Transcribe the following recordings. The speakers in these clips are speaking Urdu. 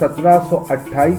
1728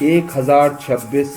1026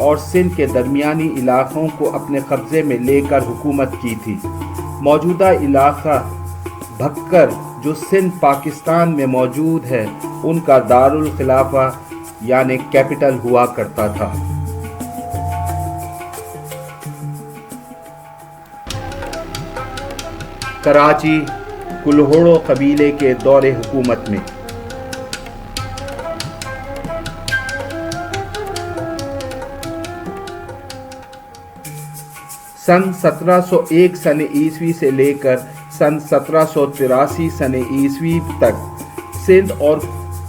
اور سندھ کے درمیانی علاقوں کو اپنے قبضے میں لے کر حکومت کی تھی۔ موجودہ علاقہ بھکر جو سندھ پاکستان میں موجود ہے ان کا دارالخلافہ یعنی کیپٹل ہوا کرتا تھا۔ کراچی کلہوڑو قبیلے کے دور حکومت میں سن 1701 سن عیسوی سے لے کر سن 1783 سن عیسوی تک سندھ اور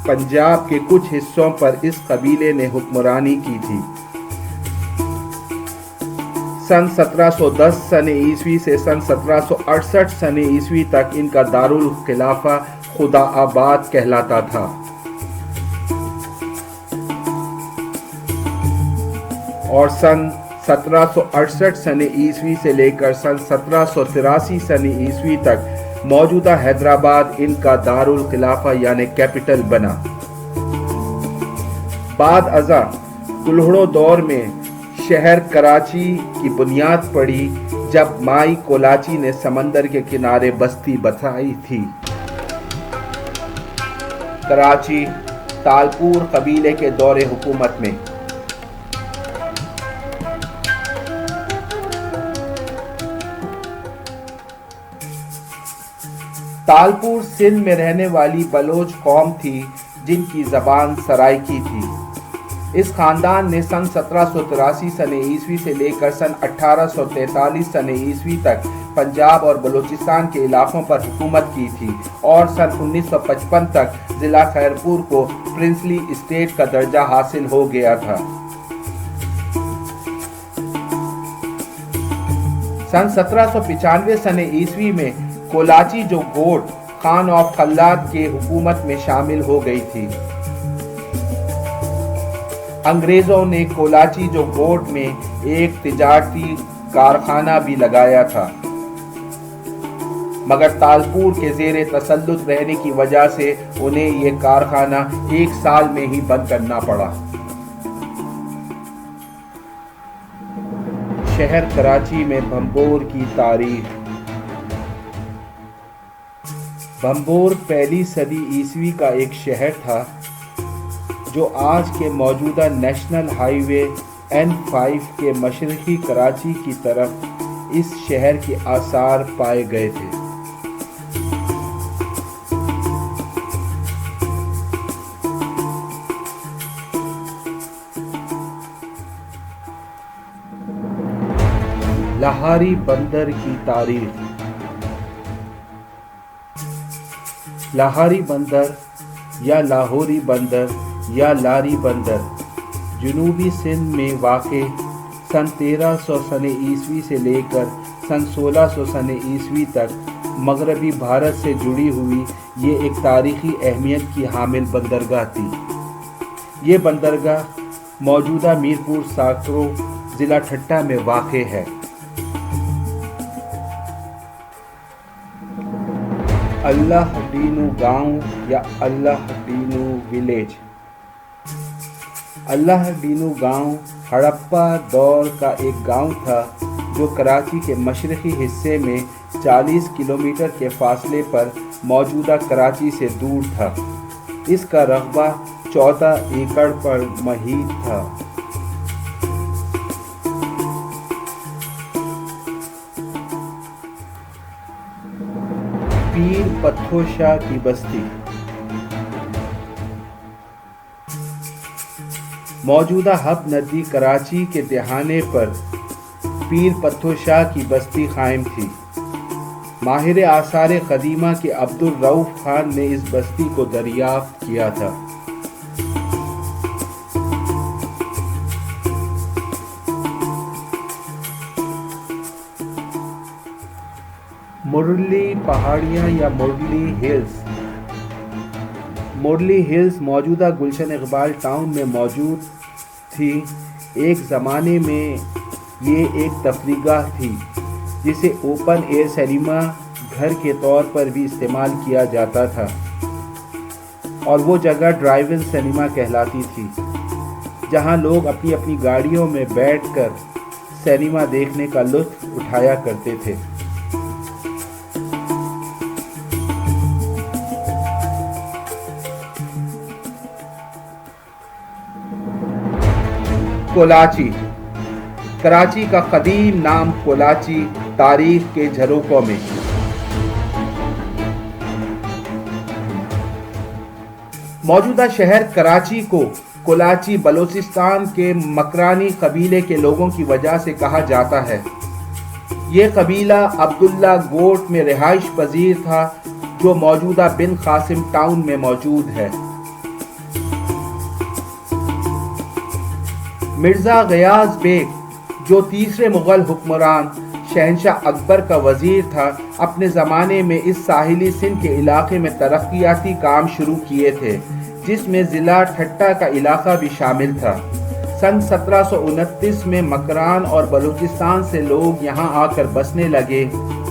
پنجاب کے کچھ حصوں پر اس قبیلے نے حکمرانی کی تھی۔ سن 1710 سن عیسوی سے سن 1768 سن عیسوی تک ان کا دارالخلافہ خدا آباد کہلاتا تھا۔ اور سن 1768 سن عیسوی سے لے کر سن 1783 سن عیسوی تک موجودہ حیدرآباد ان کا دارالخلافہ یعنی کیپٹل بنا۔ بعد ازاں کلہوڑو دور میں شہر کراچی کی بنیاد پڑی جب مائی کولاچی نے سمندر کے کنارے بستی بسائی تھی۔ کراچی تالپور قبیلے کے دور حکومت میں تالپور سندھ میں رہنے والی بلوچ قوم تھی جن کی زبان سرائکی تھی۔ اس خاندان نے سن 1783 سن عیسوی سے لے کر سن 1843 سن عیسوی تک پنجاب اور بلوچستان کے علاقوں پر حکومت کی تھی اور سن 1955 تک ضلع خیرپور کو پرنسلی اسٹیٹ کا درجہ حاصل ہو گیا تھا۔ سن 1795 سن عیسوی میں کولاچی جو گوٹ خان آف خلاد کے حکومت میں شامل ہو گئی تھی۔ انگریزوں نے کولاچی جو گوٹ میں ایک تجارتی کارخانہ بھی لگایا تھا، مگر تالپور کے زیر تسلط رہنے کی وجہ سے انہیں یہ کارخانہ 1 سال میں ہی بند کرنا پڑا۔ شہر کراچی میں بھمبور کی تاریخ۔ بھمبور پہلی صدی عیسوی کا ایک شہر تھا جو آج کے موجودہ نیشنل ہائی وے N5 کے مشرقی کراچی کی طرف اس شہر کے آثار پائے گئے تھے۔ لاہوری بندر کی تاریخ۔ لاہوری بندر یا لاہوری بندر یا لاری بندر جنوبی سندھ میں واقع سن 1300 سن عیسوی سے لے کر سن 1600 سن عیسوی تک مغربی بھارت سے جڑی ہوئی یہ ایک تاریخی اہمیت کی حامل بندرگاہ تھی۔ یہ بندرگاہ موجودہ میرپور ساکرو ضلع ٹھٹہ میں واقع ہے۔ اللہ ڈینو گاؤں یا اللہ ڈینو ولیج۔ اللہ ڈینو گاؤں ہڑپا دور کا ایک گاؤں تھا جو کراچی کے مشرقی حصے میں 40 کلومیٹر کے فاصلے پر موجودہ کراچی سے دور تھا۔ اس کا رقبہ 14 ایکڑ پر محیط تھا۔ پیر پتھو شاہ کی بستی۔ موجودہ ہب ندی کراچی کے دہانے پر پیر پتھو شاہ کی بستی قائم تھی۔ ماہر آثار قدیمہ کے عبدالرؤف خان نے اس بستی کو دریافت کیا تھا۔ مرلی پہاڑیاں یا مرلی ہلز۔ مرلی ہلز موجودہ گلشن اقبال ٹاؤن میں موجود تھی۔ ایک زمانے میں یہ ایک تفریح گاہ تھی جسے اوپن ایئر سنیما گھر کے طور پر بھی استعمال کیا جاتا تھا، اور وہ جگہ ڈرائیو ان سنیما کہلاتی تھی۔ جہاں لوگ اپنی اپنی گاڑیوں میں بیٹھ کر سینما دیکھنے کا لطف اٹھایا کرتے تھے۔ کولاچی، کراچی کا قدیم نام کولاچی تاریخ کے جھروکوں میں۔ موجودہ شہر کراچی کو کولاچی بلوچستان کے مکرانی قبیلے کے لوگوں کی وجہ سے کہا جاتا ہے۔ یہ قبیلہ عبداللہ گوٹ میں رہائش پذیر تھا جو موجودہ بن قاسم ٹاؤن میں موجود ہے۔ مرزا غیاث بیگ جو تیسرے مغل حکمران شہنشاہ اکبر کا وزیر تھا، اپنے زمانے میں اس ساحلی سندھ کے علاقے میں ترقیاتی کام شروع کیے تھے، جس میں ضلع ٹھٹہ کا علاقہ بھی شامل تھا۔ سن 1729 میں مکران اور بلوچستان سے لوگ یہاں آ کر بسنے لگے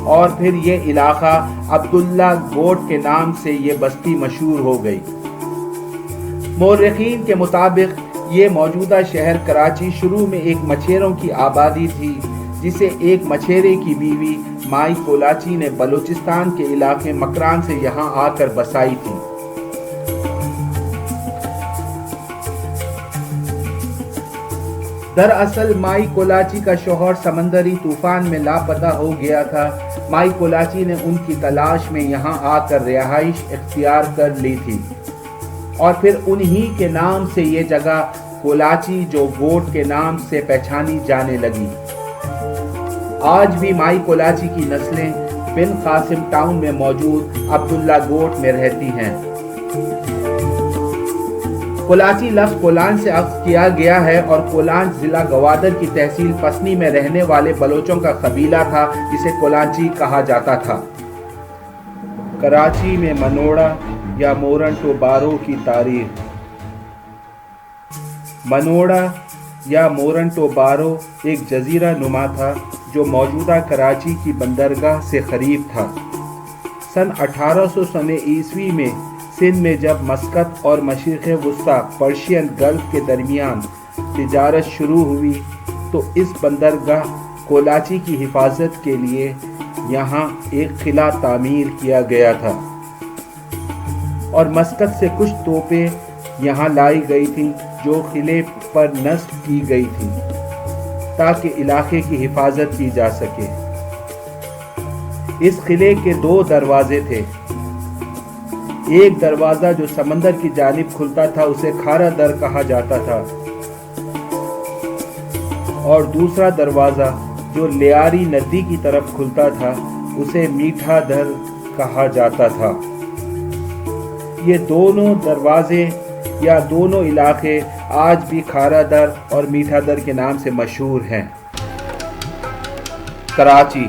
اور پھر یہ علاقہ عبداللہ گوٹ کے نام سے یہ بستی مشہور ہو گئی۔ مورخین کے مطابق یہ موجودہ شہر کراچی شروع میں ایک مچھیروں کی آبادی تھی، جسے ایک مچھیرے کی بیوی مائی کولاچی نے بلوچستان کے علاقے مکران سے یہاں آ کر بسائی تھی۔ دراصل مائی کولاچی کا شوہر سمندری طوفان میں لاپتہ ہو گیا تھا۔ مائی کولاچی نے ان کی تلاش میں یہاں آ کر رہائش اختیار کر لی تھی اور پھر انہی کے نام سے یہ جگہ کولاچی جو گوٹ کے نام سے پہچانی جانے لگی۔ آج بھی مائی کولاچی کی نسلیں بن قاسم ٹاؤن میں موجود عبداللہ گوٹ میں رہتی ہیں۔ کولاچی لفظ کولان سے اخذ کیا گیا ہے اور کولان ضلع گوادر کی تحصیل پسنی میں رہنے والے بلوچوں کا قبیلہ تھا جسے کولانچی کہا جاتا تھا۔ کراچی میں منوڑا یا مورنٹو بارو کی تاریخ۔ منوڑا یا مورنٹو بارو ایک جزیرہ نما تھا جو موجودہ کراچی کی بندرگاہ سے قریب تھا۔ سن 1800 عیسوی میں سندھ میں جب مسقط اور مشرق وسطی پرشین گلف کے درمیان تجارت شروع ہوئی تو اس بندرگاہ کولاچی کی حفاظت کے لیے یہاں ایک قلعہ تعمیر کیا گیا تھا اور مسقط سے کچھ توپیں یہاں لائی گئی تھیں جو قلعے پر نصب کی گئی تھیں تاکہ علاقے کی حفاظت کی جا سکے۔ اس قلعے کے 2 دروازے تھے۔ ایک دروازہ جو سمندر کی جانب کھلتا تھا اسے کھارا در کہا جاتا تھا اور دوسرا دروازہ جو لیاری ندی کی طرف کھلتا تھا اسے میٹھا در کہا جاتا تھا۔ یہ دونوں دروازے یا دونوں علاقے آج بھی کھارا در اور میٹھا در کے نام سے مشہور ہیں۔ Karachi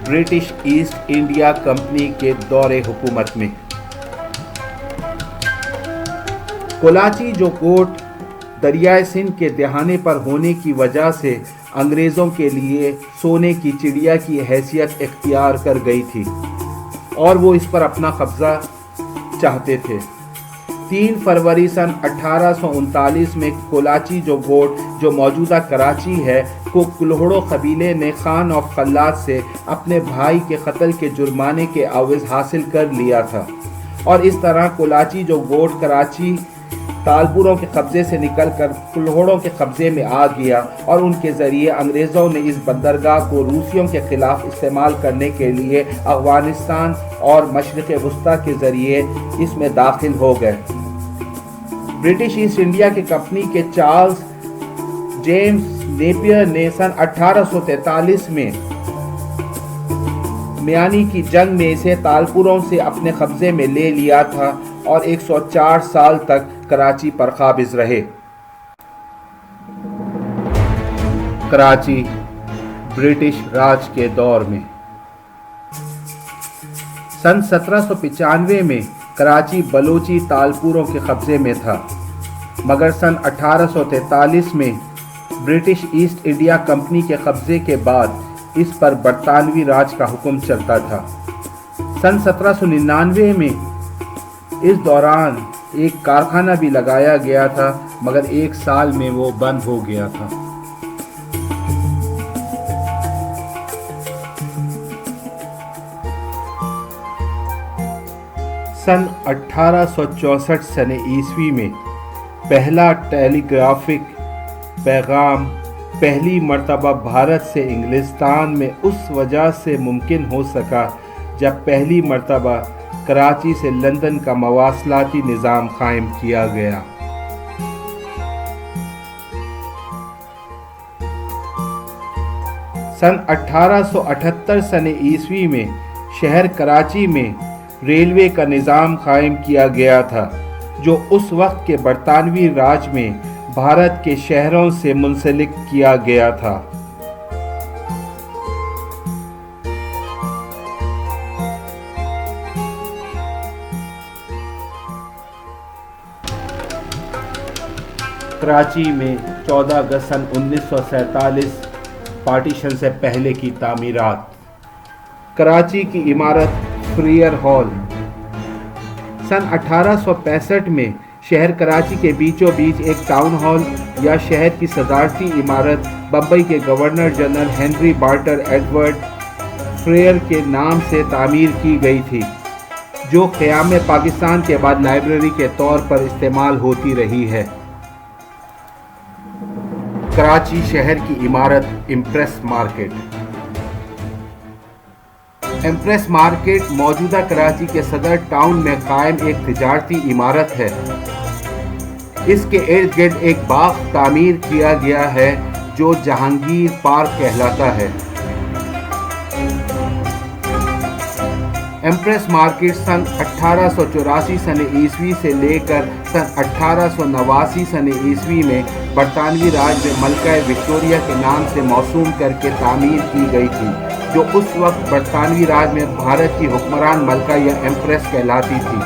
British East India company کے دور حکومت میں۔ کولاچی جو کوٹ دریائے سندھ کے دہانے پر ہونے کی وجہ سے انگریزوں کے لیے سونے کی چڑیا کی حیثیت اختیار کر گئی تھی اور وہ اس پر اپنا قبضہ چاہتے تھے۔ 3 فروری سن 1839 میں کولاچی جو گوٹ جو موجودہ کراچی ہے کو کلہڑو قبیلے نے خان آف خلات سے اپنے بھائی کے قتل کے جرمانے کے عوض حاصل کر لیا تھا اور اس طرح کولاچی جو گوٹ کراچی تالپوروں کے قبضے سے نکل کر کلہڑوں کے قبضے میں آ گیا اور ان کے ذریعے انگریزوں نے اس بندرگاہ کو روسیوں کے خلاف استعمال کرنے کے لیے افغانستان اور مشرق وسطیٰ کے ذریعے اس میں داخل ہو گئے۔ برٹش ایسٹ انڈیا کی کمپنی کے چارلز جیمز نیپیئر نے سن 1843 میں میانی کی جنگ میں اسے تالپوروں سے اپنے قبضے میں لے لیا تھا اور 104 سال تک کراچی پر قابض رہے۔ کراچی برٹش راج کے دور میں۔ سن 1795 میں کراچی بلوچی تالپوروں کے قبضے میں تھا، مگر سن 1843 میں برٹش ایسٹ انڈیا کمپنی کے قبضے کے بعد اس پر برطانوی راج کا حکم چلتا تھا۔ سن 1799 میں اس دوران ایک کارخانہ بھی لگایا گیا تھا مگر 1 سال میں وہ بند ہو گیا تھا۔ سن 1864 میں پہلا ٹیلی گرافک پیغام پہلی مرتبہ بھارت سے انگلستان میں اس وجہ سے ممکن ہو سکا جب پہلی مرتبہ کراچی سے لندن کا مواصلاتی نظام قائم کیا گیا۔ سن 1878 میں شہر کراچی میں ریلوے کا نظام قائم کیا گیا تھا جو اس وقت کے برطانوی راج میں بھارت کے شہروں سے منسلک کیا گیا تھا۔ کراچی میں 14 اگست سن 1947 پارٹیشن سے پہلے کی تعمیرات۔ کراچی کی عمارت فریئر ہال۔ سن 1865 میں شہر کراچی کے بیچوں بیچ ایک ٹاؤن ہال یا شہر کی صدارتی عمارت بمبئی کے governor general Henry Bartle Edward Frere کے نام سے تعمیر کی گئی تھی، جو قیام پاکستان کے بعد لائبریری کے طور پر استعمال ہوتی رہی ہے۔ کراچی شہر کی عمارت امپریس مارکیٹ۔ امپریس مارکیٹ موجودہ کراچی کے صدر ٹاؤن میں قائم ایک تجارتی عمارت ہے۔ اس کے ارد گرد ایک باغ تعمیر کیا گیا ہے جو جہانگیر پارک کہلاتا ہے۔ امپریس مارکیٹ سن 1884 سے لے کر سن 1889 میں برطانوی راج میں ملکہ وکٹوریہ کے نام سے موسوم کر کے تعمیر کی گئی تھی، جو اس وقت برطانوی راج میں بھارت کی حکمران ملکہ یا ایمپریس کہلاتی تھی۔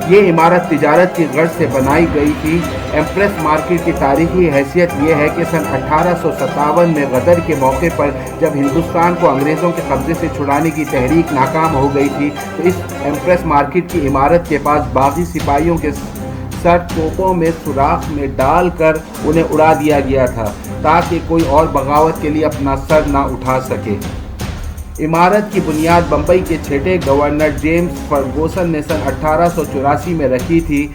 یہ عمارت تجارت کی غرض سے بنائی گئی تھی۔ امپریس مارکیٹ کی تاریخی حیثیت یہ ہے کہ سن 1857 میں غدر کے موقع پر جب ہندوستان کو انگریزوں کے قبضے سے چھڑانے کی تحریک ناکام ہو گئی تھی تو اس امپریس مارکیٹ کی عمارت کے پاس باغی سپاہیوں کے سر توپوں میں سوراخ میں ڈال کر انہیں اڑا دیا گیا تھا تاکہ کوئی اور بغاوت کے لیے اپنا سر نہ اٹھا سکے۔ عمارت کی بنیاد بمبئی کے چھٹے گورنر جیمز فرگوسن نے سن 1884 میں رکھی تھی۔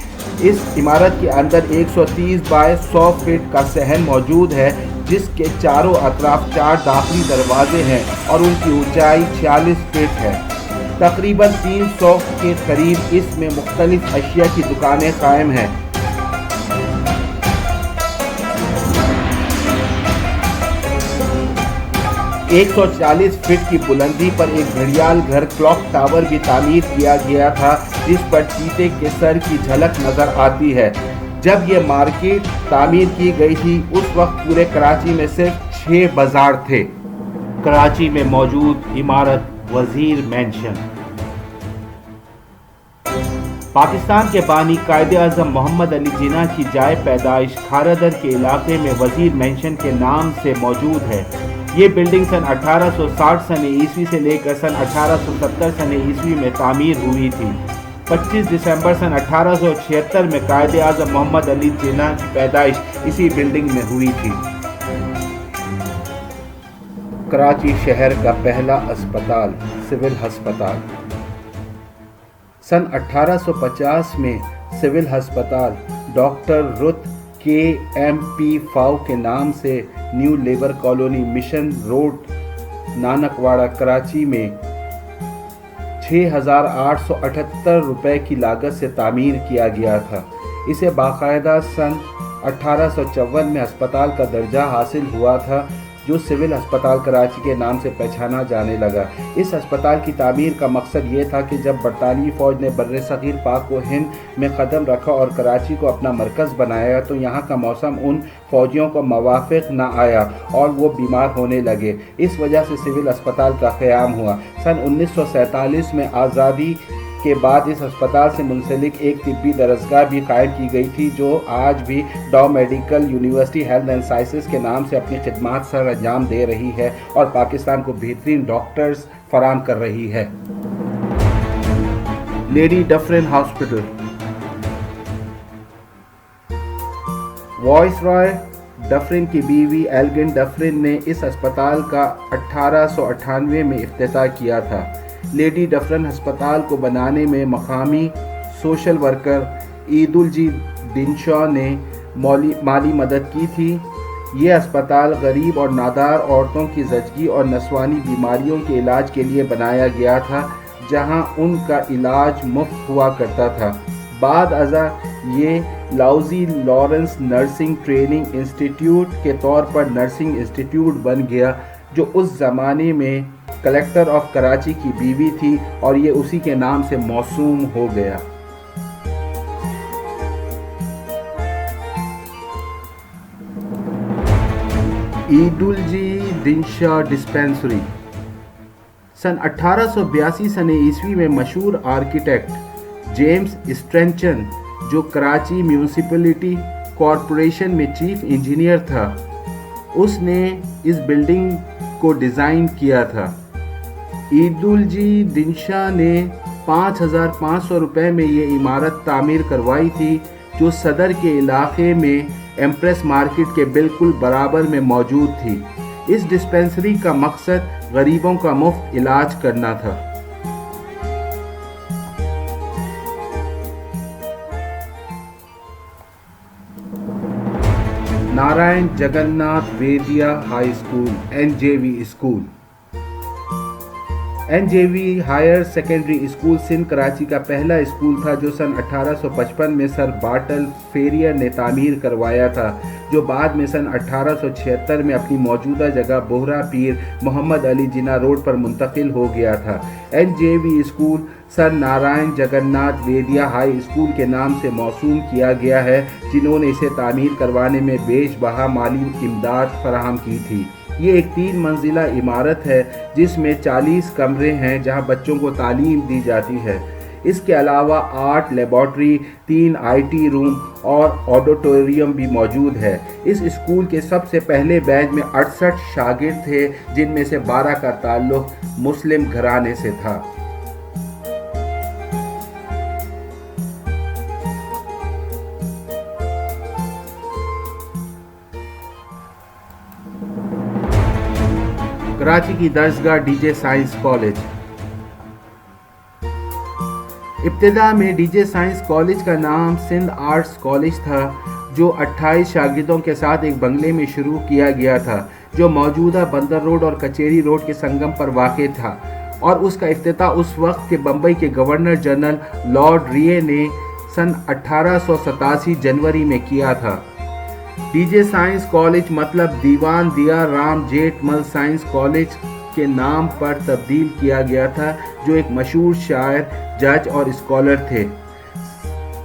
اس عمارت کے اندر 130 بائی 100 فٹ کا صحن موجود ہے، جس کے چاروں اطراف 4 داخلی دروازے ہیں اور ان کی اونچائی 46 فٹ ہے۔ تقریباً 300 کے قریب اس میں مختلف اشیاء کی دکانیں قائم ہیں۔ 140 فٹ کی بلندی پر ایک گھڑیال گھر کلاک ٹاور بھی تعمیر کیا گیا تھا، جس پر چیتے کے سر کی جھلک نظر آتی ہے۔ جب یہ مارکیٹ تعمیر کی گئی تھی اس وقت پورے کراچی میں صرف 6 بازار تھے۔ کراچی میں موجود عمارت وزیر مینشن۔ پاکستان کے بانی قائد اعظم محمد علی جناح کی جائے پیدائش کھارادر کے علاقے میں وزیر مینشن کے نام سے موجود ہے۔ یہ بلڈنگ سن 1860 سے لے کر سن 1870 میں تعمیر ہوئی تھی۔ 25 دسمبر سن 1876 میں قائد اعظم محمد علی جناح کی پیدائش اسی بلڈنگ میں ہوئی تھی۔ کراچی شہر کا پہلا اسپتال سول ہسپتال۔ سن 1850 میں سول ہسپتال ڈاکٹر رت KMP فاؤ کے نام سے new labour colony mission road Nanakwara Karachi میں 6,878 روپے کی لاگت سے تعمیر کیا گیا تھا۔ اسے باقاعدہ سن 1854 میں ہسپتال کا درجہ حاصل ہوا تھا، جو سول ہسپتال کراچی کے نام سے پہچانا جانے لگا۔ اس ہسپتال کی تعمیر کا مقصد یہ تھا کہ جب برطانوی فوج نے برصغیر پاک و ہند میں قدم رکھا اور کراچی کو اپنا مرکز بنایا تو یہاں کا موسم ان فوجیوں کو موافق نہ آیا اور وہ بیمار ہونے لگے۔ اس وجہ سے سول ہسپتال کا قیام ہوا۔ سن 1947 میں آزادی کے بعد اس ہسپتال سے منسلک ایک طبی درسگاہ بھی قائم کی گئی تھی، جو آج بھی Dow medical university health and sciences کے نام سے اپنی خدمات سر انجام دے رہی ہے اور پاکستان کو بہترین ڈاکٹرز فراہم کر رہی ہے۔ Lady different hospital. وائس رائے ڈفرن کی بیوی ایلگن ڈفرن نے اس اسپتال کا 1898 میں افتتاح کیا تھا۔ لیڈی ڈفرن ہسپتال کو بنانے میں مقامی سوشل ورکر عید الجی ڈنشا نے مالی مدد کی تھی۔ یہ اسپتال غریب اور نادار عورتوں کی زچگی اور نسوانی بیماریوں کے علاج کے لیے بنایا گیا تھا، جہاں ان کا علاج مفت ہوا کرتا تھا۔ بعد ازاں یہ لاؤزی لارنس نرسنگ ٹریننگ انسٹیٹیوٹ کے طور پر نرسنگ انسٹیٹیوٹ بن گیا، جو اس زمانے میں کلکٹر آف کراچی کی بیوی تھی، اور یہ اسی کے نام سے موسوم ہو گیا۔ عید الجی ڈنشا ڈسپینسری سن 1882 میں مشہور آرکیٹیکٹ جیمز اسٹرینچن، جو کراچی میونسپلٹی کارپوریشن میں چیف انجینئر تھا، اس نے اس بلڈنگ کو ڈیزائن کیا تھا۔ عید الجی ڈنشا نے 5500 روپے میں یہ عمارت تعمیر کروائی تھی، جو صدر کے علاقے میں ایمپریس مارکیٹ کے بالکل برابر میں موجود تھی۔ اس ڈسپینسری کا مقصد غریبوں کا مفت علاج کرنا تھا۔ Narayan Jagannath Vaidya high school NJV school NJV higher secondary school Sindh Karachi کا پہلا اسکول تھا، جو سن 1855 میں سر بارٹل فیریئر نے تعمیر کروایا تھا، جو بعد میں سن 1876 میں اپنی موجودہ جگہ بہرہ پیر محمد علی جناح روڈ پر منتقل ہو گیا تھا۔ NJV اسکول سر نارائن جگناتھ ویدیا ہائی اسکول کے نام سے موسوم کیا گیا ہے، جنہوں نے اسے تعمیر کروانے میں بیش بہا مالی امداد فراہم کی تھی۔ یہ ایک 3 منزلہ عمارت ہے، جس میں 40 کمرے ہیں، جہاں بچوں کو تعلیم دی جاتی ہے۔ اس کے علاوہ آرٹ لیبارٹری، 3 IT روم اور آڈیٹوریم بھی موجود ہے۔ اس اسکول کے سب سے پہلے بیچ میں 68 شاگرد تھے، جن میں سے 12 کا تعلق مسلم گھرانے سے تھا۔ کراچی کی درسگاہ DJ سائنس کالج۔ ابتدا میں DJ سائنس کالج کا نام سندھ آرٹس کالج تھا، جو 28 شاگردوں کے ساتھ ایک بنگلے میں شروع کیا گیا تھا، جو موجودہ بندر روڈ اور کچیری روڈ کے سنگم پر واقع تھا، اور اس کا افتتاح اس وقت کے بمبئی کے گورنر جنرل لارڈ ریے نے سن 1887 جنوری میں کیا تھا۔ DJ سائنس کالج مطلب دیوان دیا رام جیٹھ مل سائنس کالج کے نام پر تبدیل کیا گیا تھا، جو ایک مشہور شاعر، جج اور اسکالر تھے۔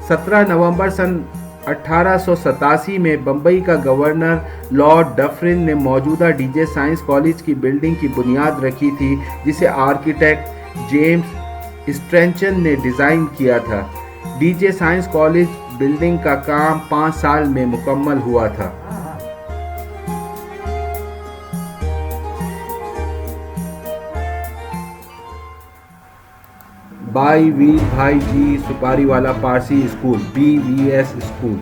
17 نومبر سن 1887 میں بمبئی کا گورنر لارڈ ڈفرن نے موجودہ DJ سائنس کالج کی بلڈنگ کی بنیاد رکھی تھی، جسے آرکیٹیکٹ جیمز اسٹرینچن نے ڈیزائن کیا تھا۔ DJ سائنس کالج بلڈنگ کا کام 5 سال میں مکمل ہوا تھا۔ بائی ویر بھائی ji Soparivala Parsi school BVS school.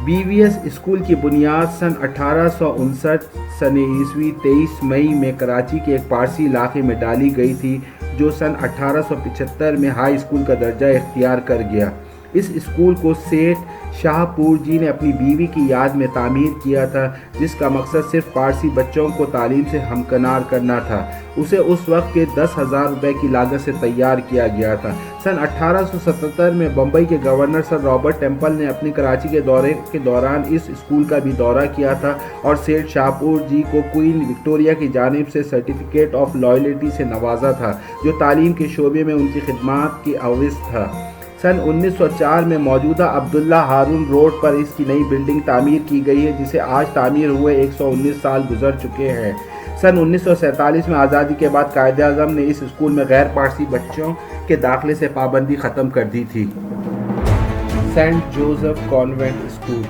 BVS school کی بنیاد سن 1859 عیسوی 23 مئی میں کراچی کے ایک پارسی علاقے میں ڈالی گئی تھی، جو سن 1875 میں ہائی اسکول کا درجہ اختیار کر گیا۔ اس اسکول کو سیٹھ شاہ پور جی نے اپنی بیوی کی یاد میں تعمیر کیا تھا، جس کا مقصد صرف پارسی بچوں کو تعلیم سے ہمکنار کرنا تھا۔ اسے اس وقت کے 10,000 روپے کی لاگت سے تیار کیا گیا تھا۔ سن 1877 میں بمبئی کے گورنر سر رابرٹ ٹیمپل نے اپنی کراچی کے دورے کے دوران اس اسکول کا بھی دورہ کیا تھا، اور سیٹھ شاہپور جی کو کوئین وکٹوریہ کی جانب سے سرٹیفکیٹ آف لائلٹی سے نوازا تھا، جو تعلیم کے شعبے میں ان کی خدمات کی عوض تھا۔ سن 1904 میں موجودہ عبداللہ ہارون روڈ پر اس کی نئی بلڈنگ تعمیر کی گئی ہے، جسے آج تعمیر ہوئے 119 سال گزر چکے ہیں۔ سن 1947 میں آزادی کے بعد قائد اعظم نے اس اسکول میں غیر پارسی بچوں کے داخلے سے پابندی ختم کر دی تھی۔ سینٹ جوزف کانوینٹ اسکول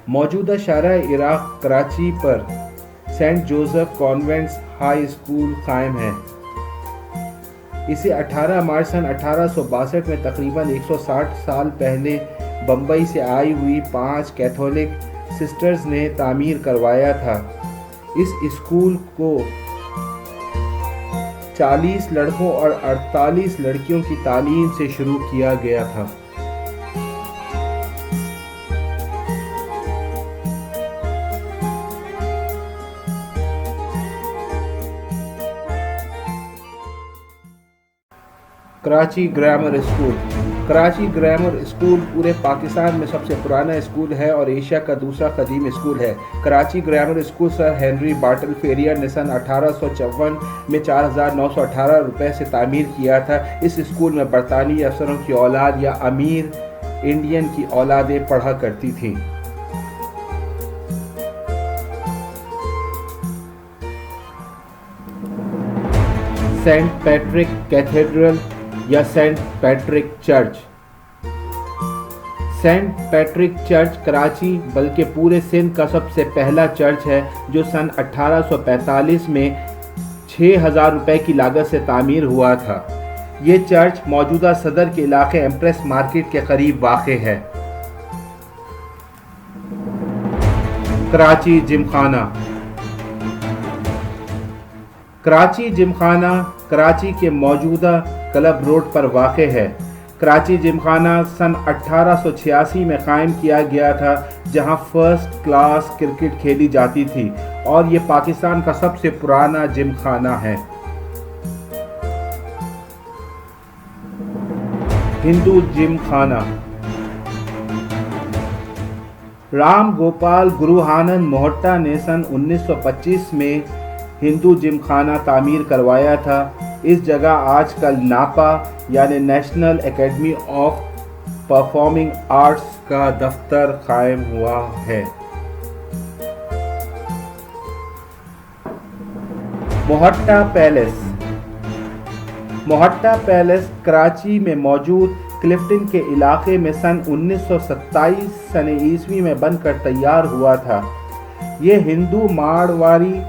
موجودہ شارع عراق کراچی پر Saint Joseph convent high school قائم ہے۔ اسے 18 مارچ سن 1862 میں تقریباً 160 سال پہلے بمبئی سے آئی ہوئی 5 کیتھولک سسٹرز نے تعمیر کروایا تھا۔ اس اسکول کو 40 لڑکوں اور 48 لڑکیوں کی تعلیم سے شروع کیا گیا تھا۔ Karachi grammar school. Karachi grammar school پورے پاکستان میں سب سے پرانا اسکول ہے اور ایشیا کا دوسرا قدیم اسکول ہے۔ Karachi grammar school sir Henry bottle فیریئر نے سن 1854 میں 4918 روپے سے تعمیر کیا تھا۔ اس اسکول میں برطانوی افسروں کی اولاد یا امیر انڈین کی اولادیں پڑھا کرتی تھیں۔ سینٹ پیٹرک کیتھیڈرل یا Saint Patrick church. Saint Patrick church Karachi بلکہ پورے سندھ کا سب سے پہلا چرچ ہے جو سن 1845 میں 6000 روپے کی لاگت سے تعمیر ہوا تھا۔ یہ چرچ موجودہ صدر کے علاقے ایمپریس مارکیٹ کے قریب واقع ہے۔ کراچی جم خانہ۔ کراچی جم خانہ کراچی کے موجودہ کلب روڈ پر واقع ہے۔ کراچی جم خانہ سن 1886 میں قائم کیا گیا تھا جہاں فرسٹ کلاس کرکٹ کھیلی جاتی تھی اور یہ پاکستان کا سب سے پرانا جم خانہ ہے۔ ہندو جم خانہ۔ رام گوپال گروہانند موہٹا نے سن 1925 میں ہندو جم خانہ تعمیر کروایا تھا۔ اس جگہ آج کل ناپا یعنی national academy of performing arts کا دفتر قائم ہوا ہے۔ موہٹا پیلس۔ موہٹا پیلس کراچی میں موجود کلفٹن کے علاقے میں سن 1927 میں بن کر تیار ہوا تھا۔ یہ ہندو مارواڑی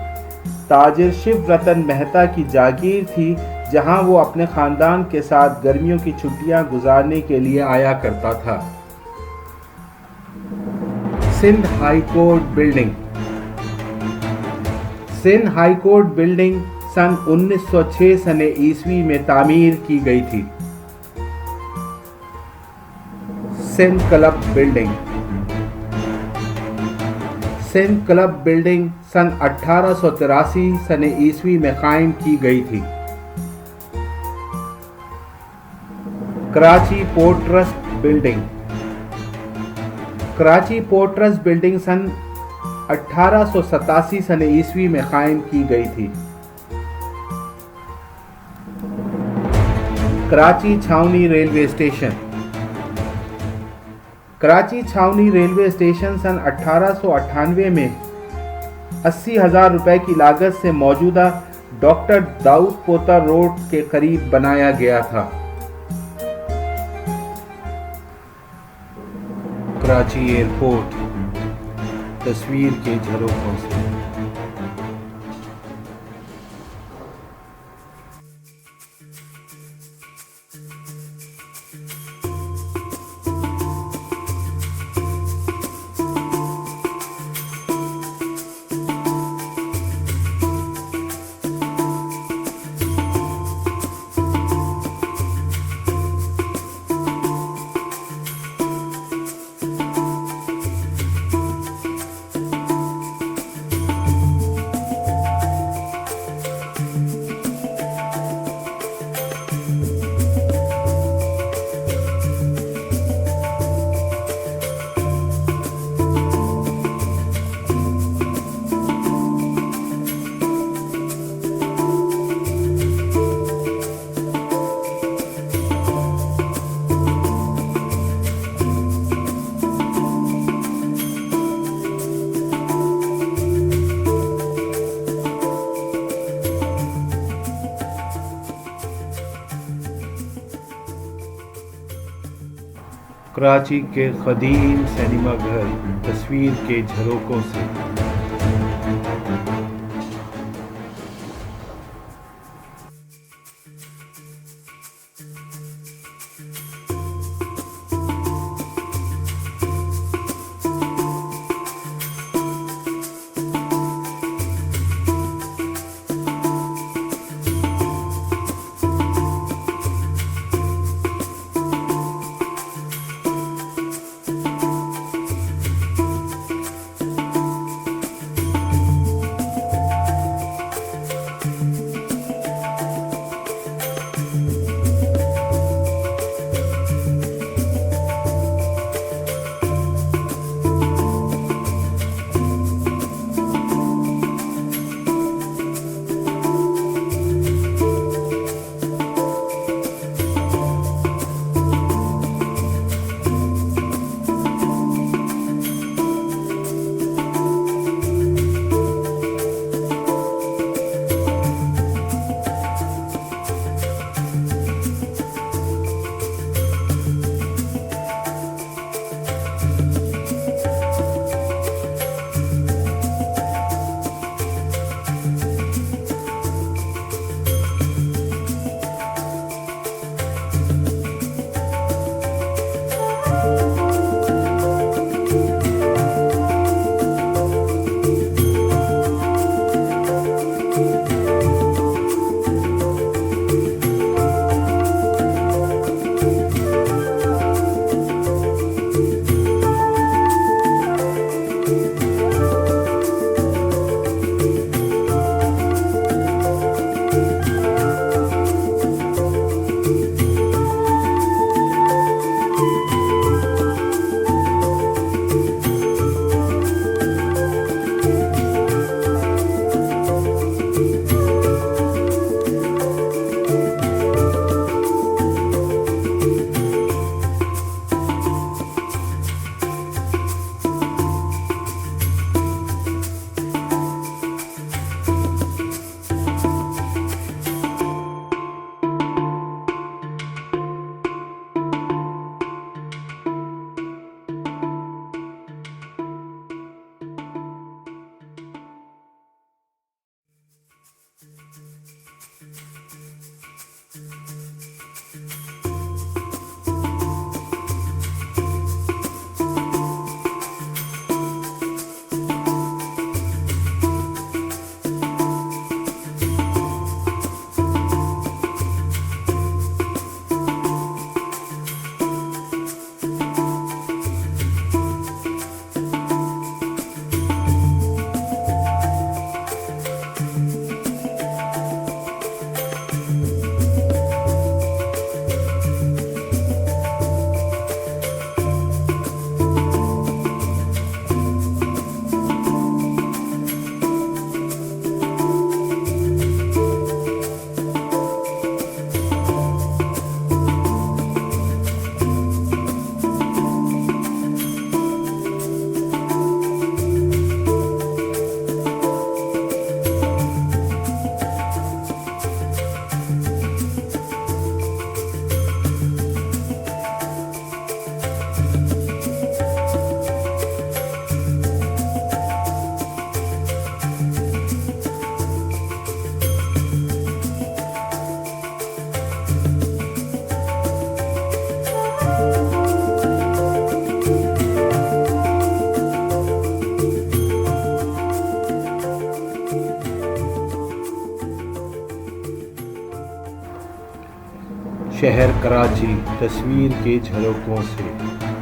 تاجر شیو رتن مہتا کی جاگیر تھی جہاں وہ اپنے خاندان کے ساتھ گرمیوں کی چھٹیاں گزارنے کے لیے آیا کرتا تھا۔ Sindh high court building. Sindh high court building سن 1906 میں تعمیر کی گئی تھی۔ Sindh club building. Sindh club building سن 1883 میں قائم کی گئی تھی۔ Karachi port trust building. Karachi port trust building سن 1887 میں قائم کی گئی تھی۔ کراچی چھاؤنی ریلوے اسٹیشن۔ کراچی چھاؤنی ریلوے اسٹیشن سن 1898 میں 80,000 روپے کی لاگت سے موجودہ ڈاکٹر داؤد پوتا روڈ کے قریب بنایا گیا تھا۔ کراچی ایئرپورٹ تصویر کے جھروکوں سے۔ کراچی کے قدیم سینما گھر تصویر کے جھروکوں سے۔ شہر کراچی تصویر کے جھلکوں سے